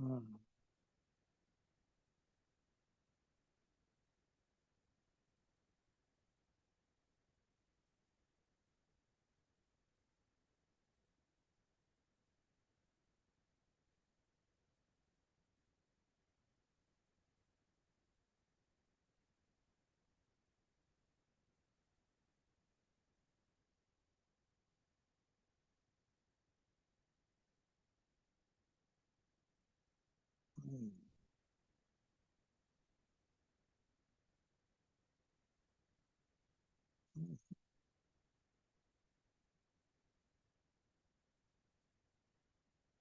Mm, mm,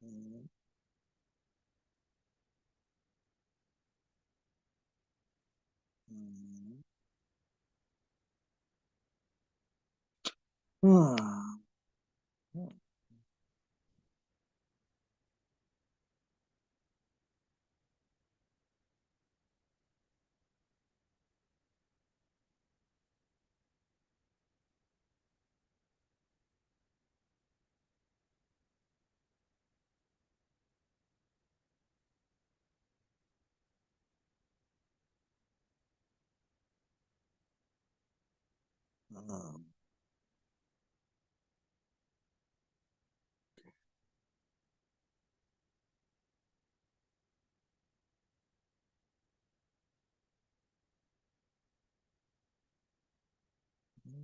mm, mm, mm, mm, mm, mm, mm,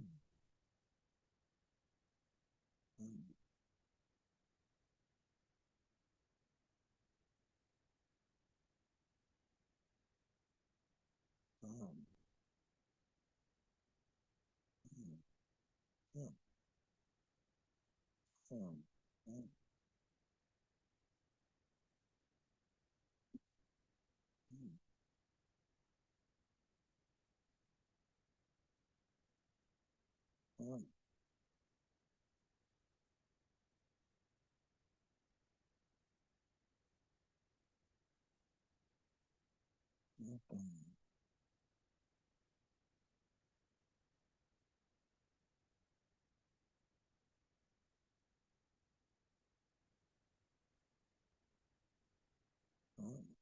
mm, mm, mm, mm, mm, mm, mm, mm.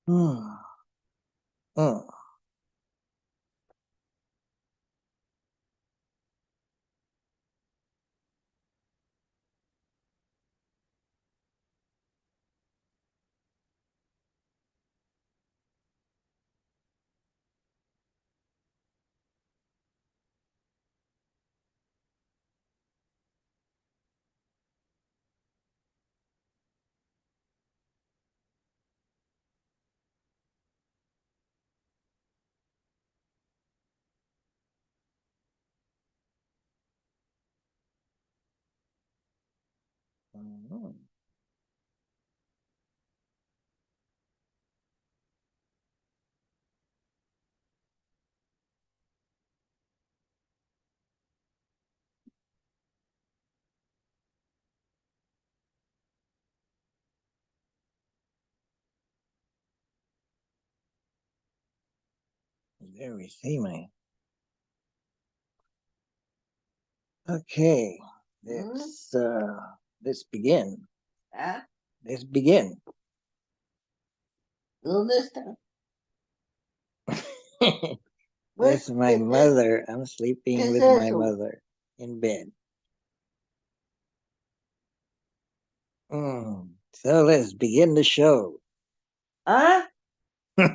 Mm, mm. Mm. Very seeming. Okay, let's begin. Ah, let's begin. Little this time. That's my mother. I'm sleeping with my eso? mother in bed. So let's begin the show. ¿Ah? My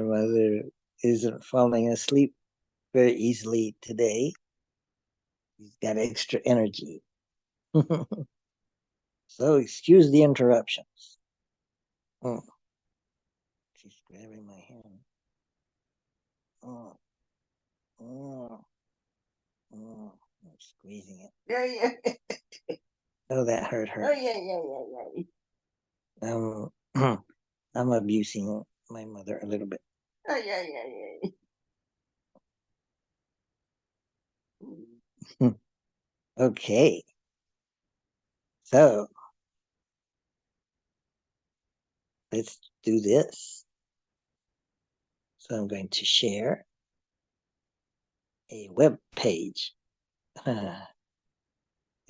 mother isn't falling asleep very easily today. She's got extra energy. So excuse the interruptions. Mm, She's grabbing my hand. Mm, mm, I'm squeezing it. Yeah, yeah. Oh, that hurt her. Oh, yeah. I'm abusing my mother a little bit. Oh, yeah. Okay, so let's do this. So I'm going to share a web page. The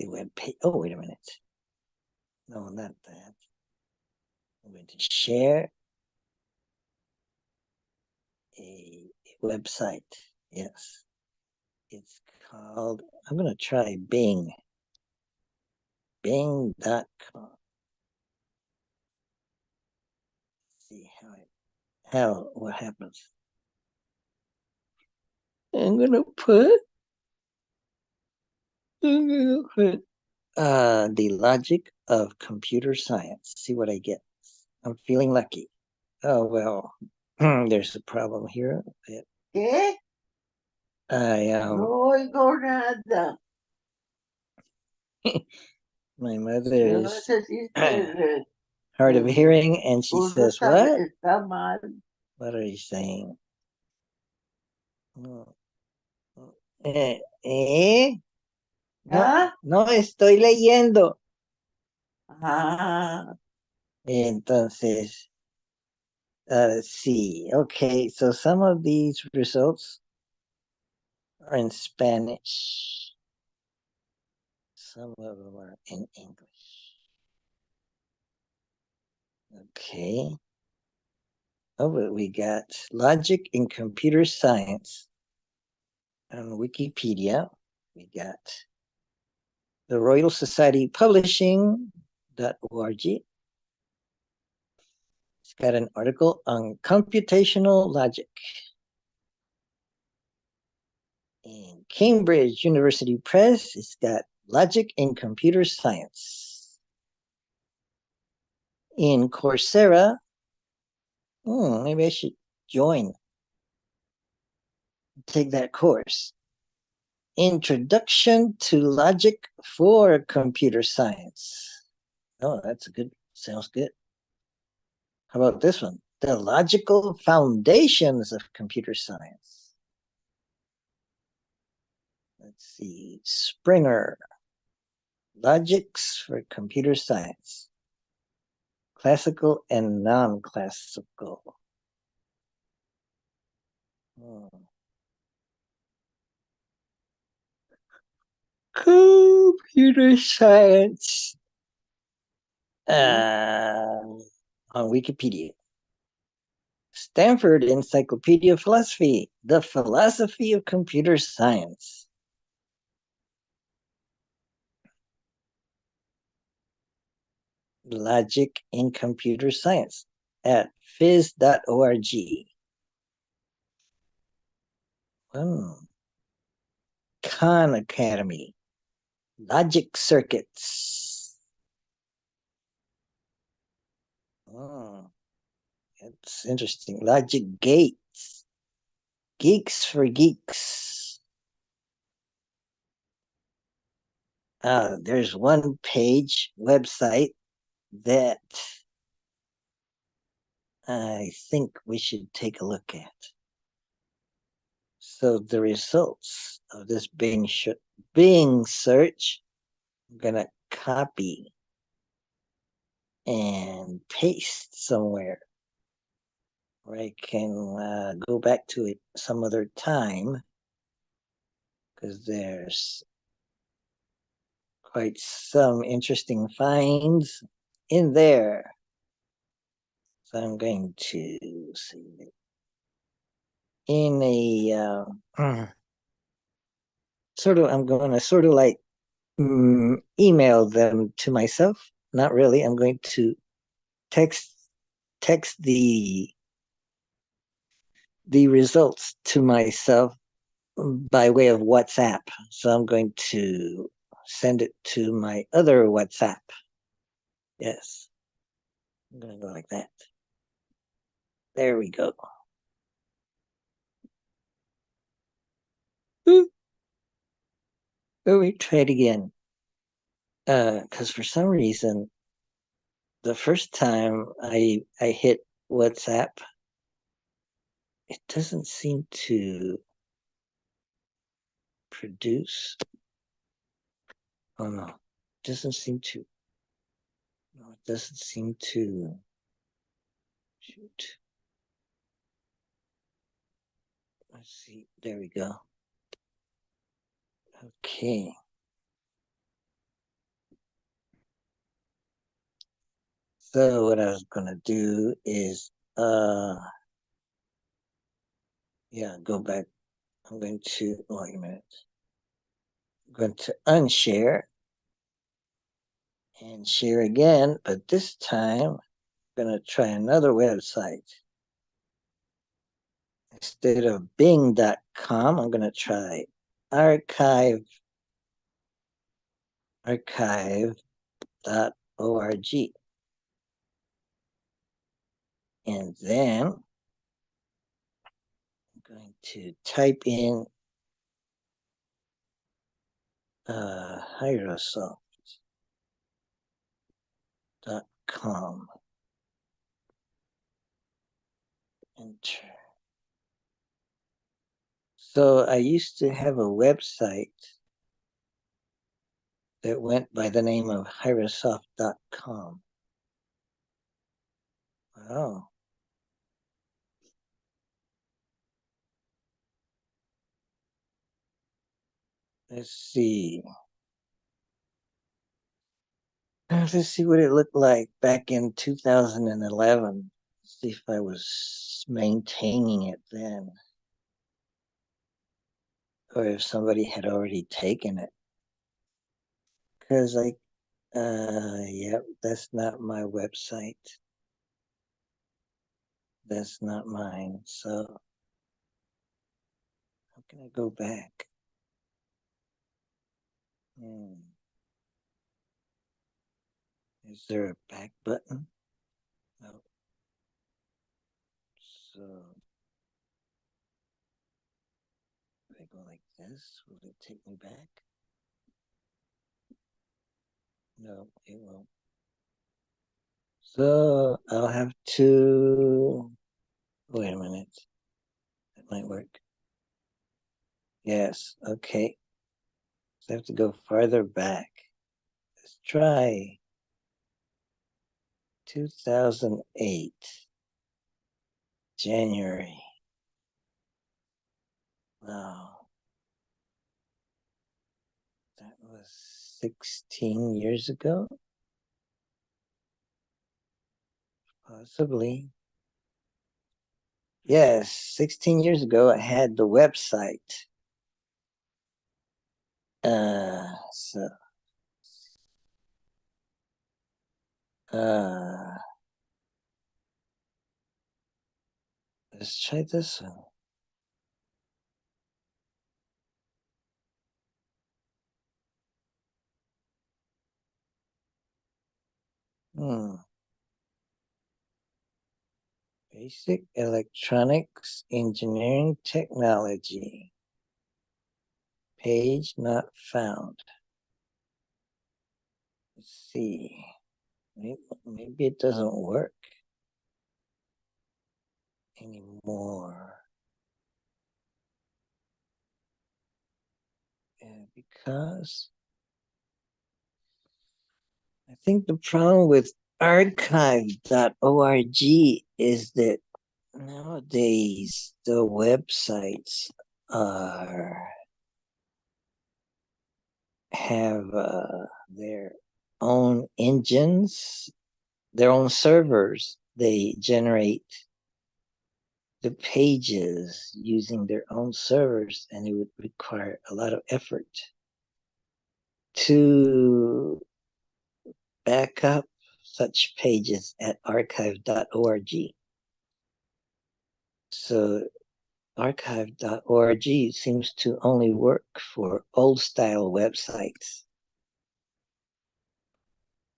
web page. Oh, wait a minute. No, not that. I'm going to share a website. Yes, it's called. I'm going to try Bing. Bing.com. See what happens. I'm gonna put the logic of computer science. See what I get. I'm feeling lucky. Oh well, there's a problem here. ¿Qué? I No oigo nada. my mother No is necesito. hard of hearing, and she Uno says, "What? está mal. What are you saying?" Mm, ¿Eh? No, ¿Ah? no estoy leyendo. Ah, Entonces, let's see. Okay, so some of these results are in Spanish. Some of them are in English. Okay. Oh, but we got logic in computer science on Wikipedia. We got the Royal Society Publishing.org. It's got an article on computational logic. In Cambridge University Press, it's got logic in computer science. In Coursera, maybe I should join, take that course. Introduction to Logic for Computer Science. Oh, that's good. Sounds good. How about this one? The Logical Foundations of Computer Science. Let's see. Springer. Logics for Computer Science. Classical and non-classical. Computer Science. On Wikipedia. Stanford Encyclopedia of Philosophy, the philosophy of computer science. Logic in computer science at phys.org. Khan Academy, logic circuits. It's interesting. Logic gates, geeks for geeks. There's one page website that I think we should take a look at. So the results of this Bing search, I'm gonna copy and paste somewhere where I can go back to it some other time, because there's quite some interesting finds in there. So I'm going to see. in a sort of, I'm going to sort of like email them to myself. Not really. I'm going to text text the results to myself by way of WhatsApp. So I'm going to send it to my other WhatsApp. Yes, I'm going to go like that. There we go. Let me try it again. Because for some reason, the first time I hit WhatsApp, it doesn't seem to produce. Oh no, it doesn't seem to. No, it doesn't seem to. Shoot. Let's see. There we go. Okay. So what I was gonna do is yeah, go back. I'm going to wait a minute. I'm going to unshare and share again, but this time I'm gonna try another website. Instead of bing.com, I'm gonna try archive archive.org. And then I'm going to type in Hirosoft.com. Enter. So I used to have a website that went by the name of Hirosoft.com. Wow. Let's see. Let's see what it looked like back in 2011. See if I was maintaining it then, or if somebody had already taken it. Because yep, that's not my website. That's not mine. So how can I go back? Is there a back button? No. So if I go like this, will it take me back? No, it won't. So I'll have to wait a minute. That might work. Yes, okay. So I have to go farther back. Let's try 2008, January. Wow, that was 16 years ago? Possibly. Yes, 16 years ago, I had the website. So, uh, let's try this one. Hmm. Basic electronics engineering technology. Page not found. Let's see. Maybe it doesn't work anymore. Because I think the problem with archive.org is that nowadays the websites are have their own engines, their own servers. They generate the pages using their own servers, and it would require a lot of effort to back up such pages at archive.org. So archive.org seems to only work for old style websites.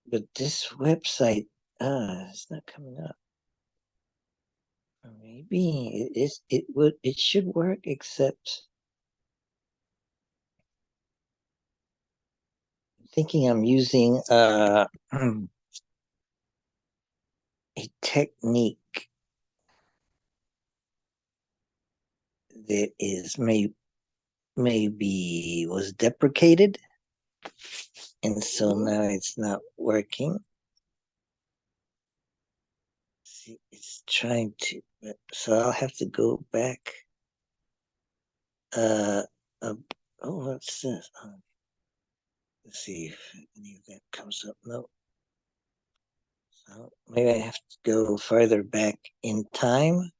But this website, it's not coming up. Or maybe it should work, except I'm thinking I'm using a technique that is maybe was deprecated, and so now it's not working. See, it's trying to, so I'll have to go back. Oh, what's this? Let's see if any of that comes up. No. So maybe I have to go further back in time.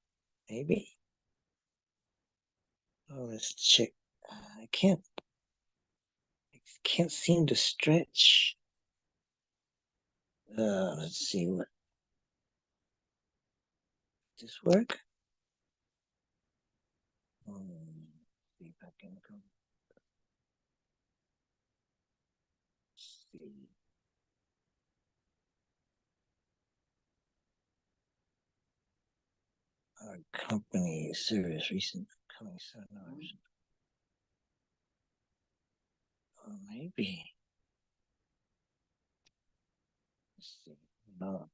Maybe. Oh, let's check. I can't seem to stretch. Let's see what. Does this work? See if I can go. See. Our company service recent coming seminars. Oh, maybe. Let's see. No.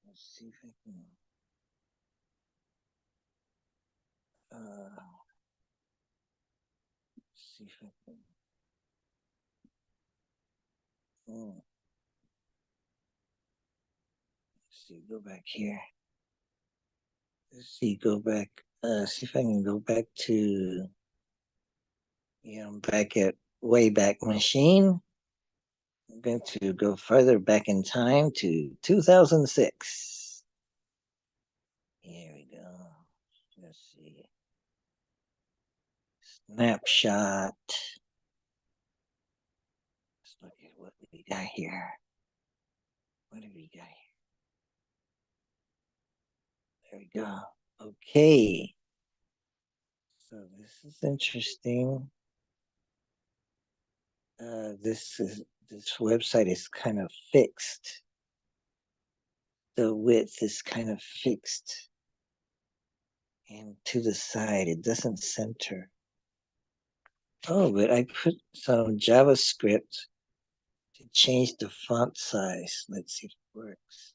Let's see if I can. Let's see if I can. Oh. Let's see. Go back here. Let's see. Go back. See if I can go back to. Yeah, I'm back at Wayback Machine. I'm going to go further back in time to 2006. Here we go. Let's see. Snapshot. Let's look at what we got here. What do we got here? There we go. Okay. So this is interesting. This website is kind of fixed. The width is kind of fixed. And to the side, it doesn't center. Oh, but I put some JavaScript to change the font size. Let's see if it works.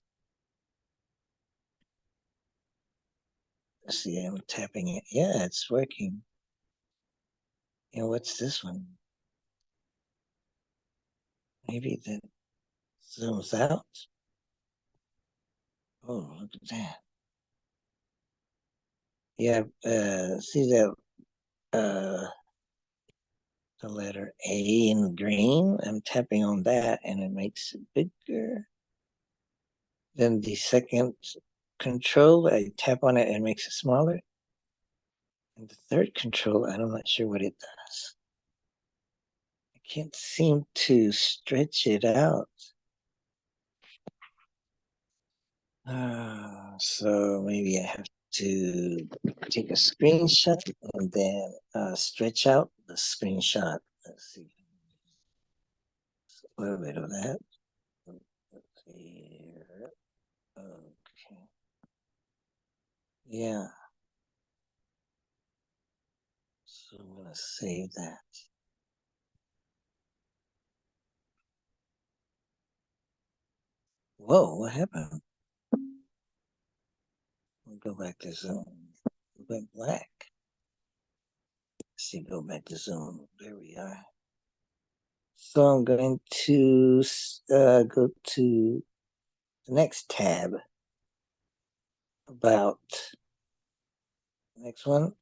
Let's see, I'm tapping it. Yeah, it's working. And what's this one? Maybe that zooms out. Oh, look at that. Yeah, see that the letter A in green? I'm tapping on that and it makes it bigger. Then the second control, I tap on it and it makes it smaller. And the third control, I'm not sure what it does. I can't seem to stretch it out. So maybe I have to take a screenshot and then stretch out the screenshot. Let's see. A little bit of that. Let's see here. Okay. Yeah. So I'm gonna save that. Whoa, what happened? We'll go back to Zoom. It went black. Let's see, go back to Zoom. There we are. So I'm going to go to the next tab about next one.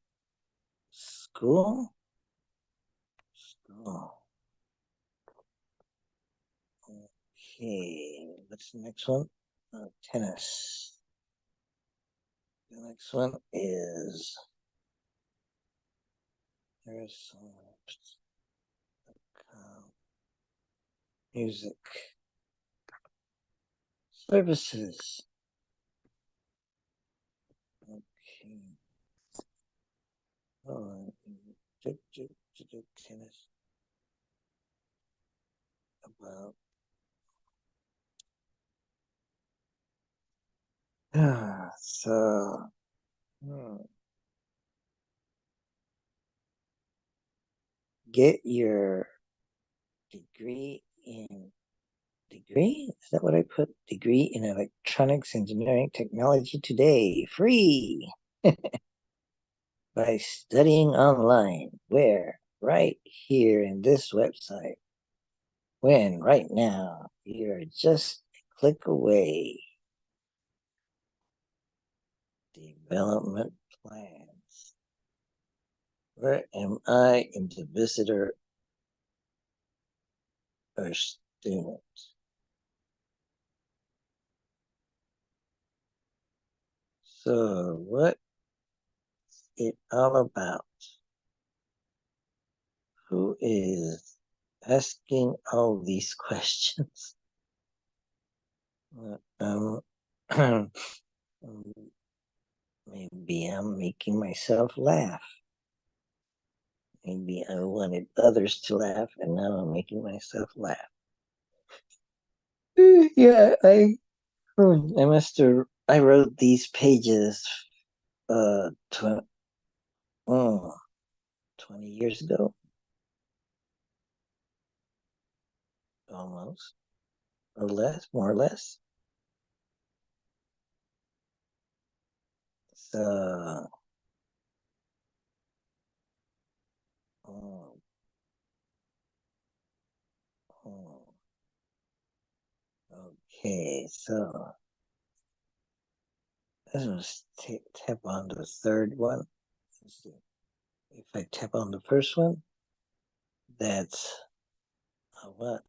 School. School. Okay, what's the next one? Tennis. The next one is there's music services. Okay. Oh, tennis about so get your degree? Is that what I put? Degree in electronics engineering technology today. Free by studying online. Where? Right here in this website. When? Right now. You're just a click away. Development plans. Where am I in the visitor or student? So what it all about? Who is asking all these questions? Um, maybe I'm making myself laugh. Maybe I wanted others to laugh, and now I'm making myself laugh. Yeah, I must have. I wrote these pages, 20 years ago, almost, or less, more or less. So, oh, oh, okay, so let's just tap on the third one. Let's see. If I tap on the first one, that's a what?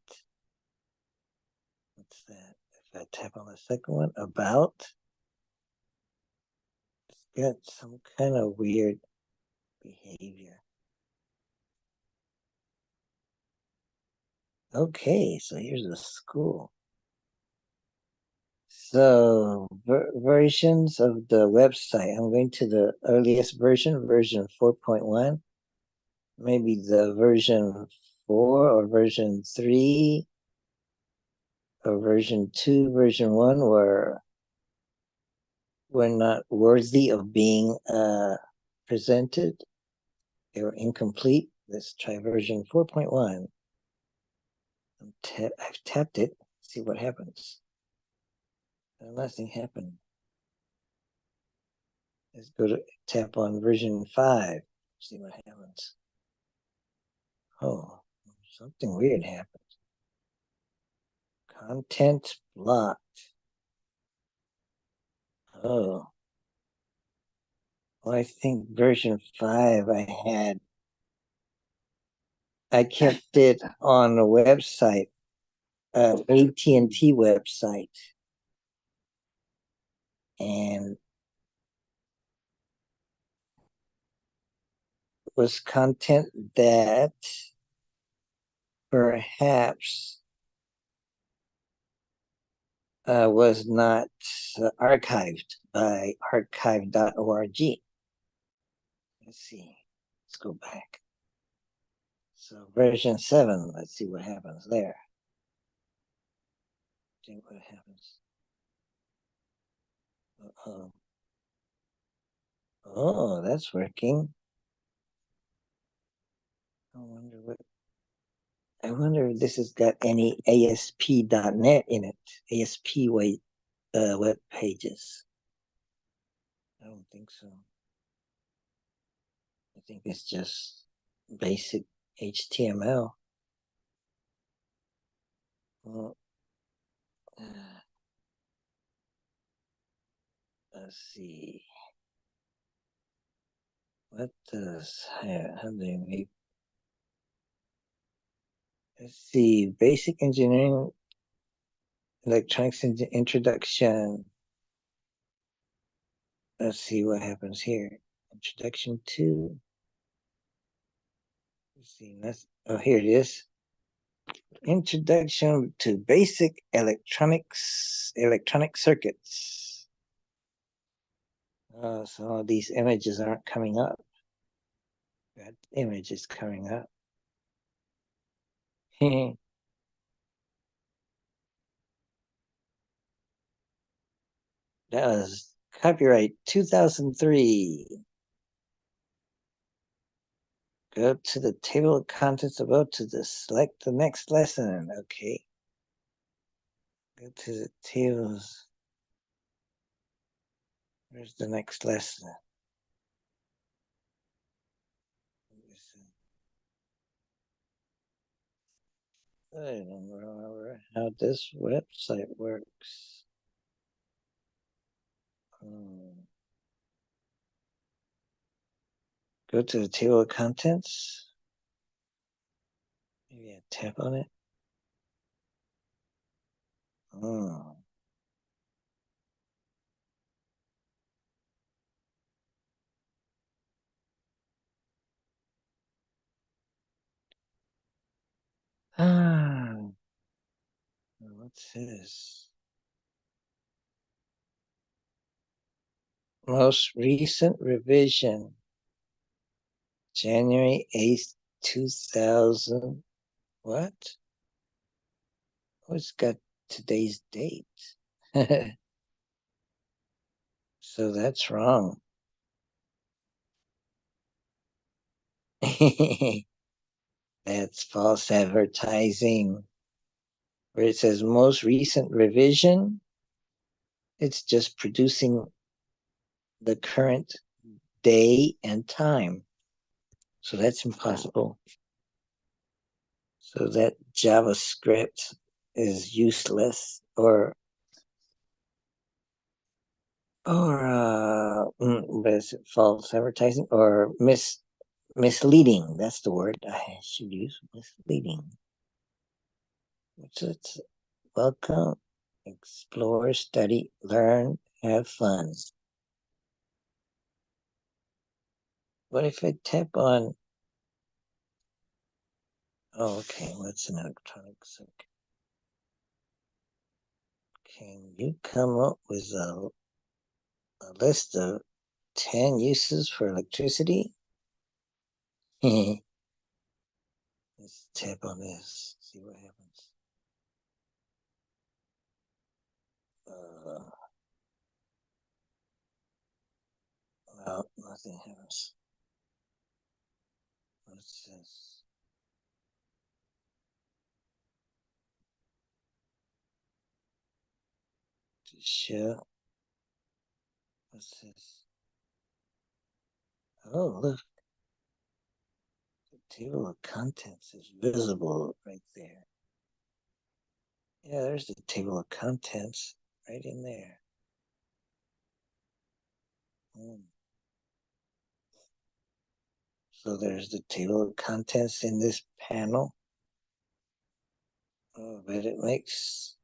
What's that? If I tap on the second one, about, it's got some kind of weird behavior. Okay, so here's the school. So versions of the website. I'm going to the earliest version 4.1. Maybe the version 4 or version 3 or version 2, version 1 were not worthy of being presented. They were incomplete. Let's try version 4.1. I've tapped it. See what happens. Nothing happened. Let's go to tap on version 5. See what happens. Oh, something weird happened. Content blocked. Oh. Well, I think version 5 I kept it on a website, AT&T website. And was content that perhaps was not archived by archive.org. Let's see. Let's go back. So version 7, let's see what happens there. See what happens. Uh-oh. Oh, that's working. I wonder if this has got any ASP.NET in it. ASP web pages. I don't think so. I think it's just basic HTML. Well, let's see. What does how do they make? Let's see. Basic engineering Electronics introduction. Let's see what happens here. Introduction to. Let's see. Oh, here it is. Introduction to basic electronic circuits. So all these images aren't coming up. That image is coming up. That was copyright 2003. Go to the table of contents above to select the next lesson. Okay. Go to the tables. Where's the next lesson? I don't remember how this website works. Go to the table of contents. Maybe I tap on it. What's this? Most recent revision. January 8th, 2000. What? Oh, it's got today's date. So that's wrong. That's false advertising. Where it says most recent revision, it's just producing the current day and time. So that's impossible. So that JavaScript is useless or what is it, false advertising or misleading. That's the word I should use, misleading. It's welcome, explore, study, learn, have fun. What if I tap on, oh, okay, what's an electronic circuit? Can you come up with a list of 10 uses for electricity? Let's tap on this, see what happens. No, nothing happens. What's this? To show. What's this? Oh, look. The table of contents is visible right there. Yeah, there's the table of contents right in there. So there's the table of contents in this panel. Oh, but it makes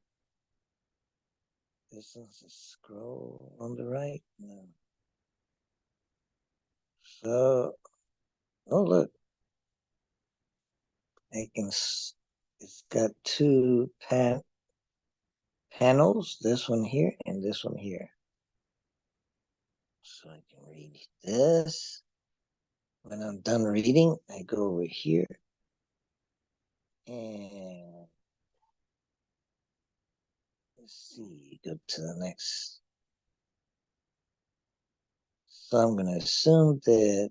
this is a scroll on the right. No. So, oh look, I can. It's got two panels. This one here and this one here. So I can read this. When I'm done reading, I go over here and let's see, go to the next. So I'm going to assume that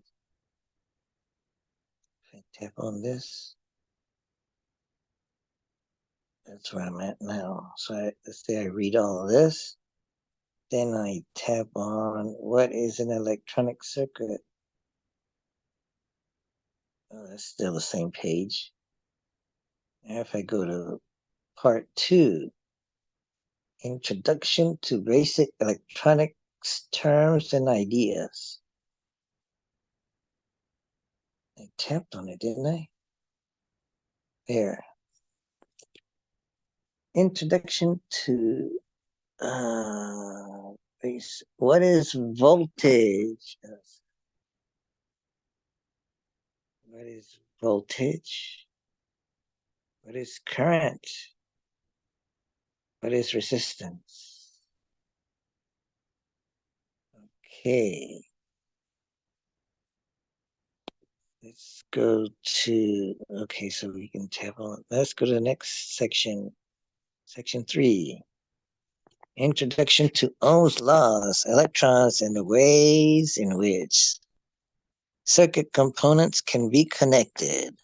if I tap on this, that's where I'm at now. So let's say I read all of this. Then I tap on what is an electronic circuit. Oh, that's still the same page. Now if I go to part 2, Introduction to Basic Electronics Terms and Ideas. I tapped on it, didn't I? There. Introduction to what is voltage? What is voltage? What is current? What is resistance? Okay. Let's go to, okay, so we can tap on, let's go to the next section, section 3. Introduction to Ohm's laws, electrons, and the ways in which circuit components can be connected.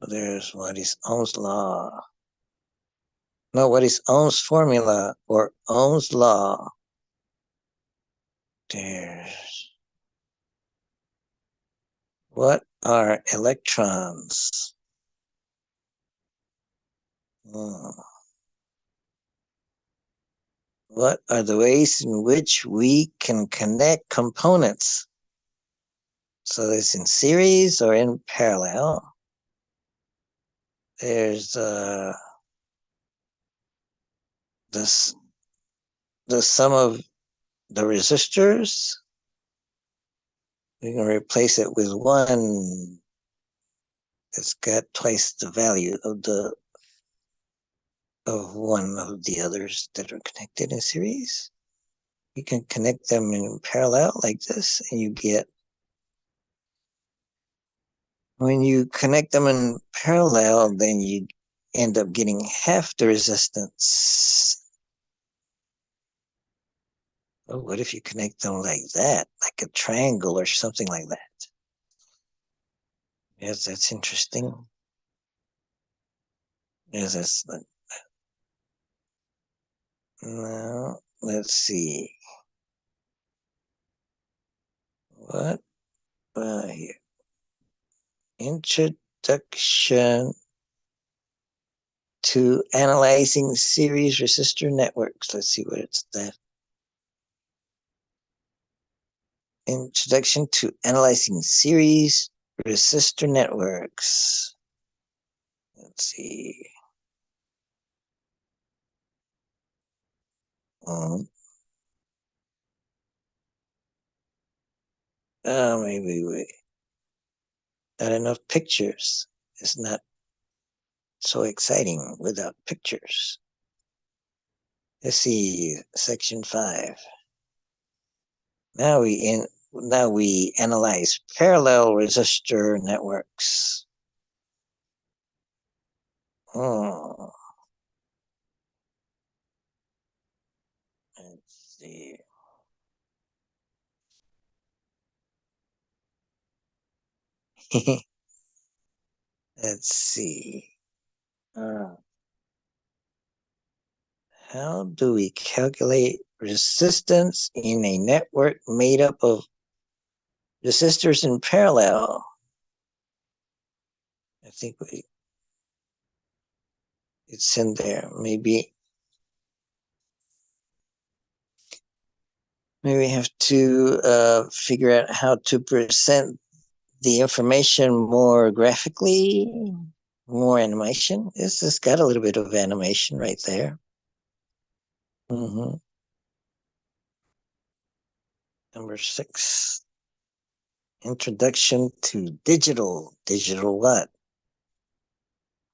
There's what is Ohm's law? No, what is Ohm's formula or Ohm's law? There's what are electrons? What are the ways in which we can connect components? So it's in series or in parallel. There's this the sum of the resistors. We can replace it with one that's got twice the value of one of the others that are connected in series. You can connect them in parallel like this, and you get, when you connect them in parallel, then you end up getting half the resistance. Oh, what if you connect them like that, like a triangle or something like that? Yes, that's interesting. Yes, that's, now, let's see. What? Here. Introduction to analyzing series resistor networks. Let's see what it's that. Introduction to analyzing series resistor networks. Let's see. Maybe we not enough pictures. It's not so exciting without pictures. Let's see, section 5. Now we analyze parallel resistor networks. Let's see. Let's see. How do we calculate resistance in a network made up of resistors in parallel? I think it's in there. Maybe we have to figure out how to present the information more graphically, more animation. This has got a little bit of animation right there. Number 6. Introduction to digital. Digital what?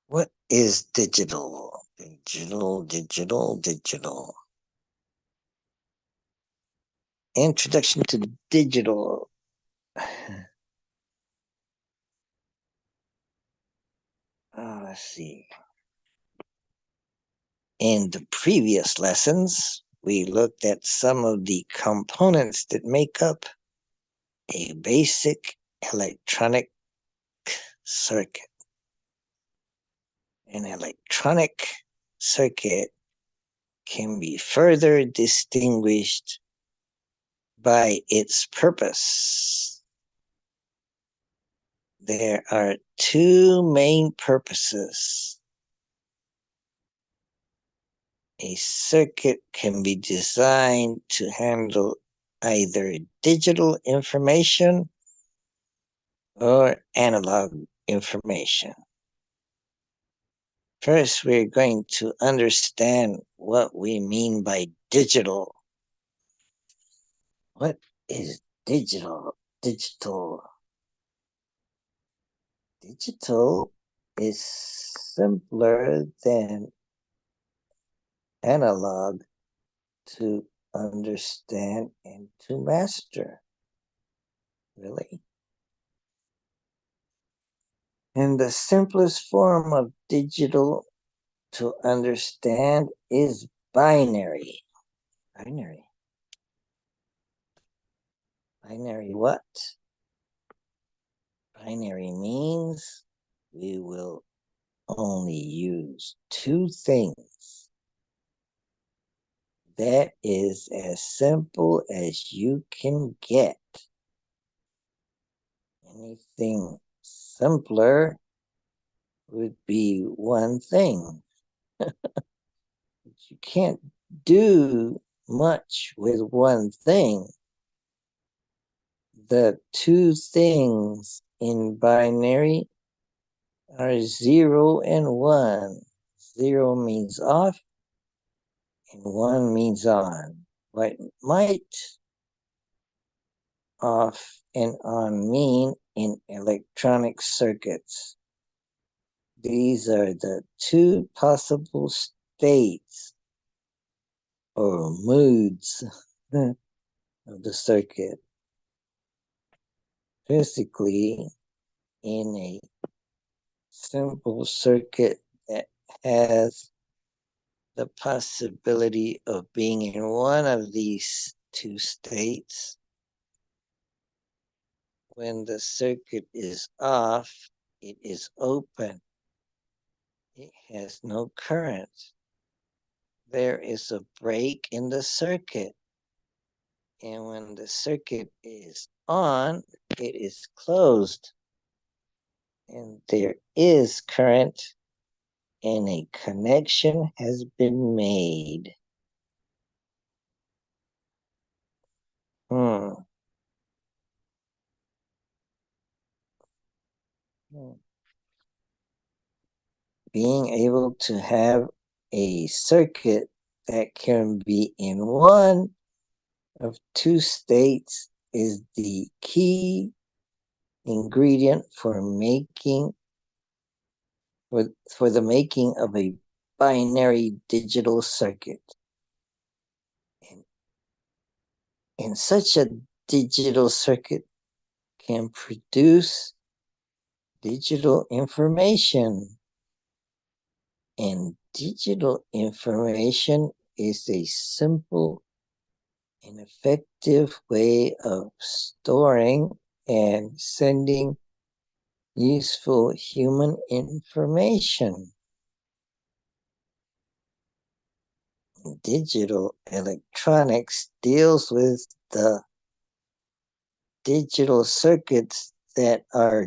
What is digital? Digital. Introduction to digital. Let's see. In the previous lessons, we looked at some of the components that make up a basic electronic circuit. An electronic circuit can be further distinguished by its purpose. There are two main purposes. A circuit can be designed to handle either digital information or analog information. First, we're going to understand what we mean by digital. What is digital? Digital is simpler than analog to understand and to master. Really? And the simplest form of digital to understand is binary. Binary. Binary what? Binary means we will only use two things. That is as simple as you can get. Anything simpler would be one thing. You can't do much with one thing. The two things in binary are 0 and 1. 0 means off and 1 means on. What might off and on mean in electronic circuits? These are the two possible states or moods of the circuit. Physically, in a simple circuit that has the possibility of being in one of these two states, when the circuit is off, it is open. It has no current. There is a break in the circuit. And when the circuit is on, it is closed. And there is current and a connection has been made. Hmm. Being able to have a circuit that can be in one of two states is the key ingredient for the making of a binary digital circuit. And such a digital circuit can produce digital information. And digital information is a simple and effective way of storing and sending useful human information. Digital electronics deals with the digital circuits that are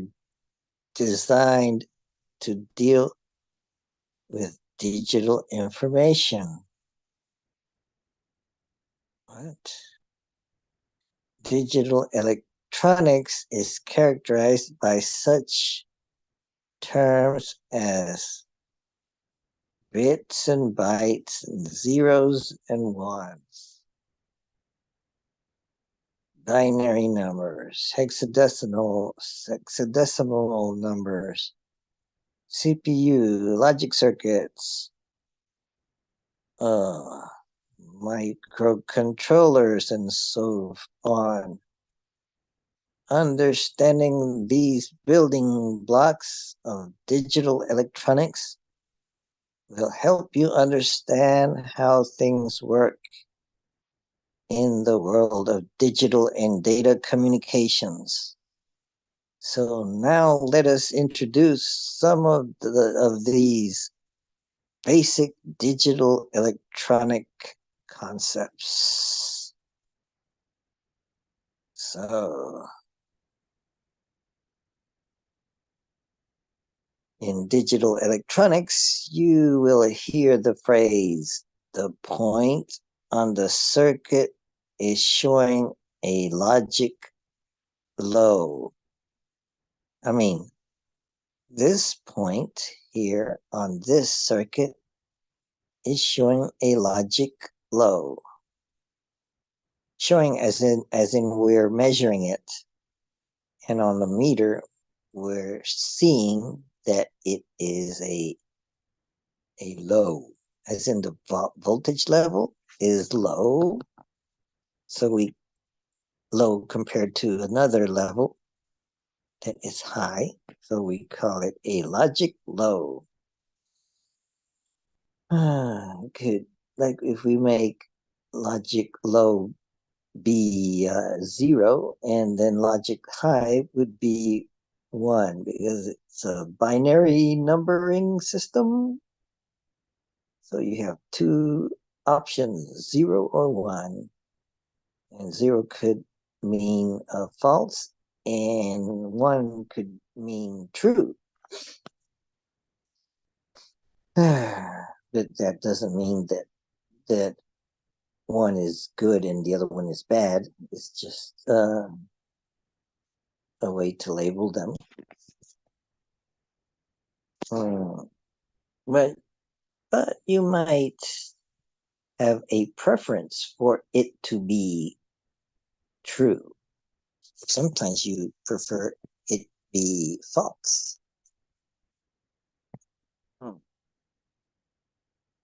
designed to deal with digital information. What? Digital electronics is characterized by such terms as bits and bytes and zeros and ones, binary numbers, hexadecimal numbers, CPU, logic circuits, microcontrollers, and so on. Understanding these building blocks of digital electronics will help you understand how things work in the world of digital and data communications. So now let us introduce some of these basic digital electronic concepts. So in digital electronics, you will hear the phrase, the point on the circuit is showing a logic low. I mean, this point here on this circuit is showing a logic low. Showing as in we're measuring it, and on the meter we're seeing that it is a low, as in the voltage level is low, so we low compared to another level that is high, so we call it a logic low. Good. Like if we make logic low be 0, and then logic high would be 1, because it's a binary numbering system. So you have two options, 0 or 1. And 0 could mean false, and 1 could mean true. But that doesn't mean that one is good and the other one is bad. It's just a way to label them. But you might have a preference for it to be true. Sometimes you prefer it be false.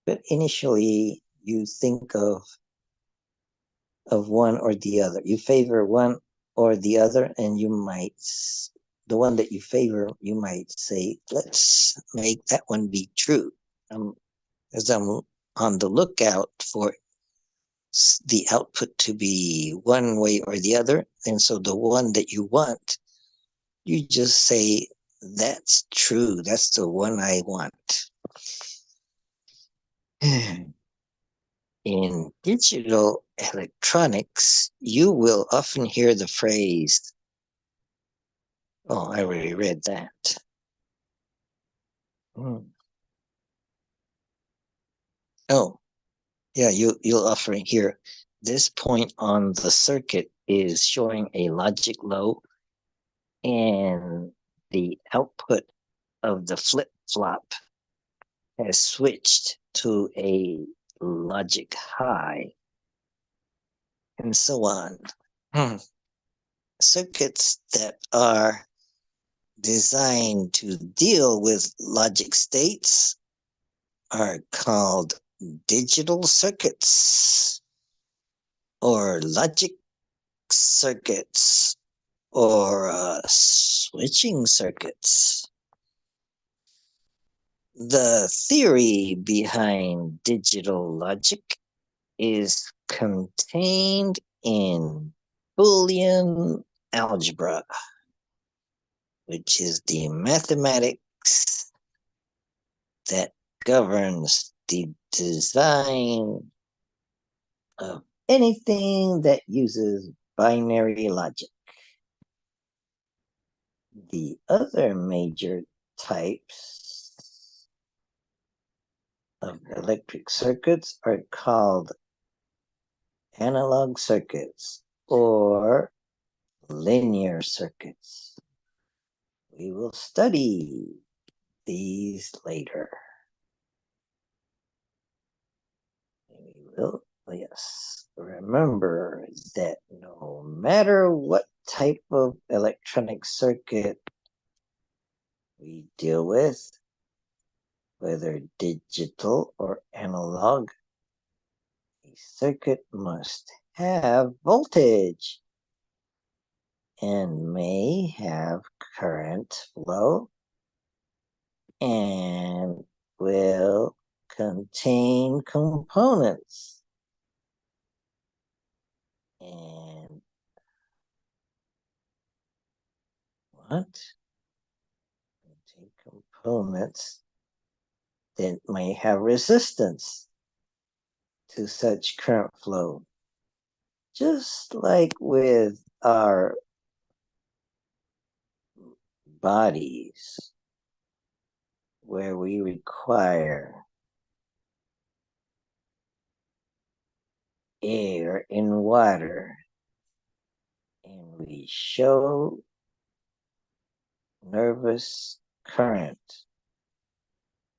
But initially you think of one or the other. You favor one or the other, and you might, the one that you favor, you might say, let's make that one be true. As I'm on the lookout for the output to be one way or the other, and so the one that you want, you just say, that's true. That's the one I want. In digital electronics, you will often hear the phrase, oh, I already read that. Oh, yeah, you'll often hear, this point on the circuit is showing a logic low, and the output of the flip-flop has switched to a logic high, and so on. Circuits that are designed to deal with logic states are called digital circuits, or logic circuits, or switching circuits. The theory behind digital logic is contained in Boolean algebra, which is the mathematics that governs the design of anything that uses binary logic. The other major types of electric circuits are called analog circuits or linear circuits. We will study these later. We will, yes, remember that no matter what type of electronic circuit we deal with, whether digital or analog, a circuit must have voltage and may have current flow and will contain components. And what? Contain components that may have resistance to such current flow. Just like with our bodies, where we require air and water, and we show nervous current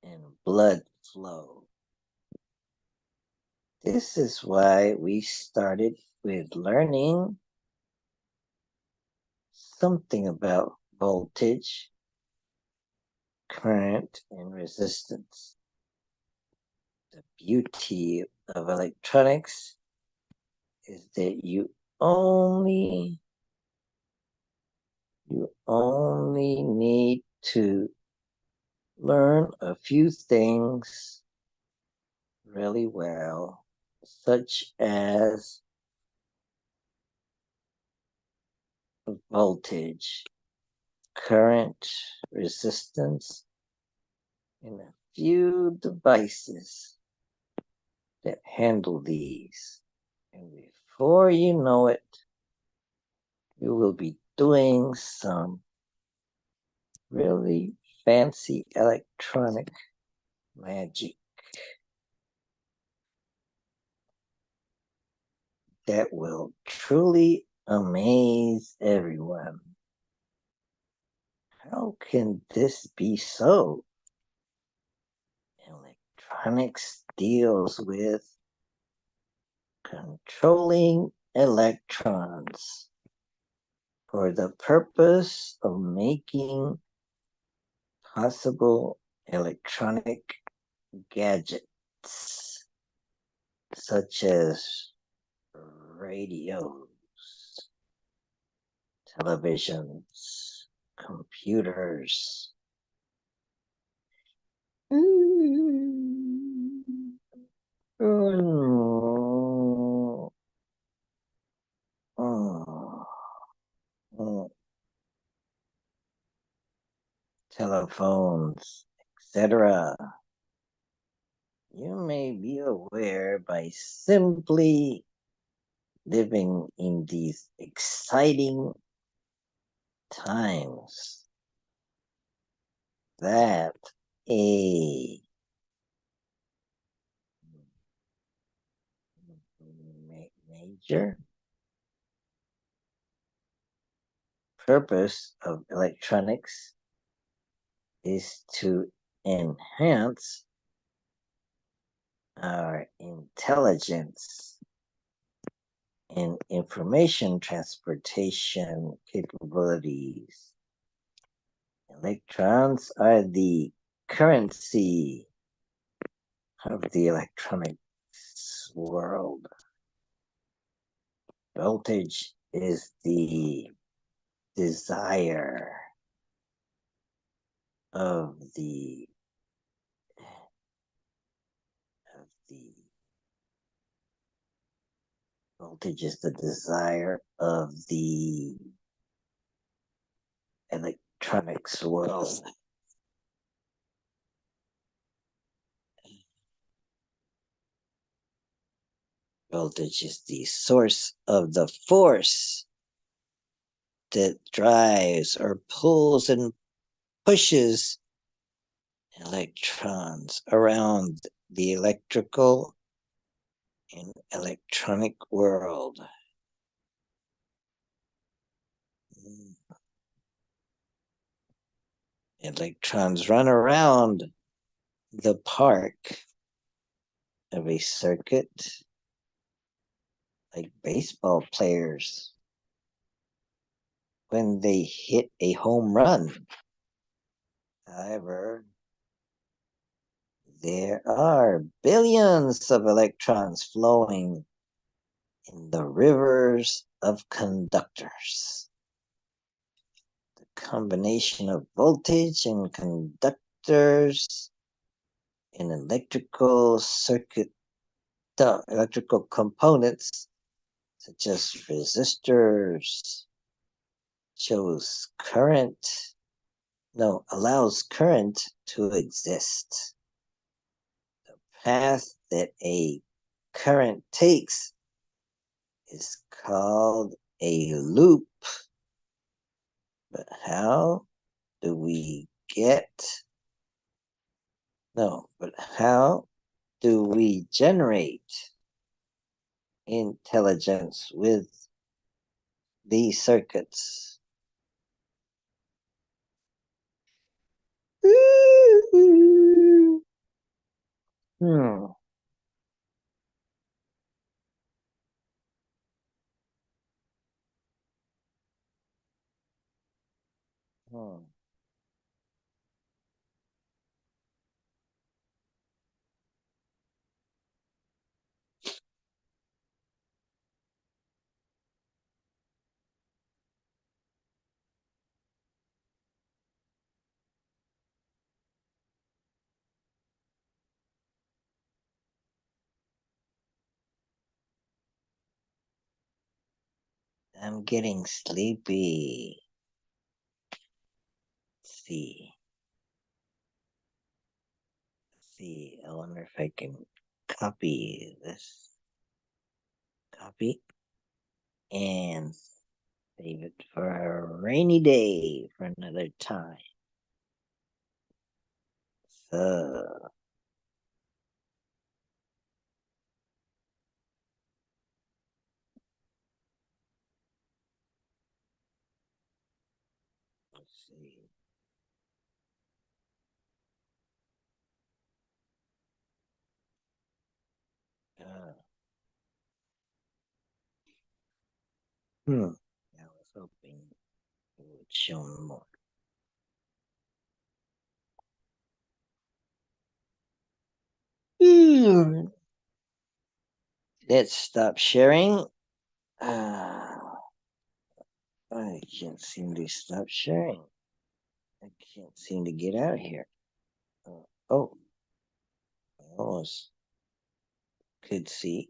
and blood flow. This is why we started with learning something about voltage, current, and resistance. The beauty of electronics is that you only need to learn a few things really well, such as voltage, current, resistance, and a few devices that handle these. And before you know it, you will be doing some really fancy electronic magic that will truly amaze everyone. How can this be so? Electronics deals with controlling electrons for the purpose of making possible electronic gadgets such as radios, televisions, computers. Oh, oh, oh. Telephones, etc. You may be aware by simply living in these exciting times that a major purpose of electronics is to enhance our intelligence and information transportation capabilities. Electrons are the currency of the electronics world. Voltage is the desire of the voltage is the desire of the electronics world. Voltage is the source of the force that drives or pulls and pushes electrons around the electrical and electronic world. Electrons run around the park of a circuit like baseball players when they hit a home run. However, there are billions of electrons flowing in the rivers of conductors. The combination of voltage and conductors in electrical circuit, the electrical components such as resistors allows current to exist. The path that a current takes is called a loop. But how do we generate intelligence with these circuits? I'm getting sleepy. Let's see. Let's see. I wonder if I can copy this. Copy and save it for a rainy day for another time. So let's see. Uh, I was hoping it would show more. Let's stop sharing. I can't seem to stop sharing. I can't seem to get out of here. Oh, I almost could see.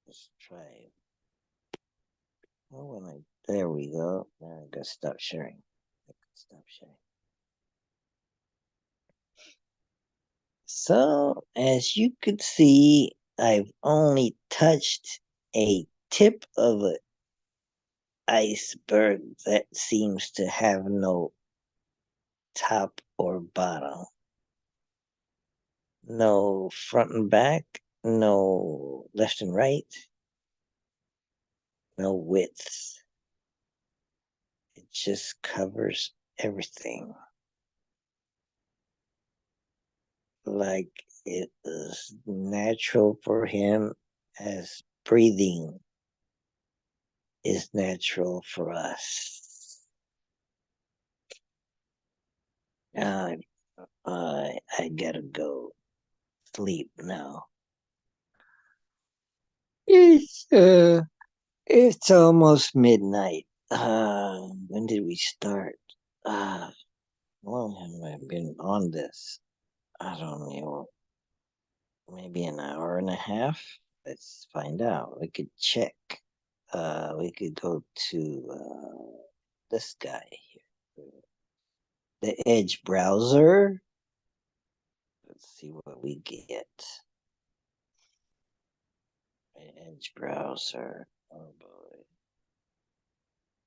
Let's try it. Oh, there we go. Now I gotta stop sharing. I can stop sharing. So, as you could see, I've only touched a tip of an iceberg that seems to have no top or bottom. No front and back, no left and right, no width. It just covers everything. Like it is natural for him as breathing is natural for us. Uh, I gotta go sleep now. It's almost midnight. When did we start? How long have I been on this? I don't know. Maybe an hour and a half. Let's find out. We could check. We could go to this guy here, the Edge browser. Let's see what we get. Edge browser. Oh boy.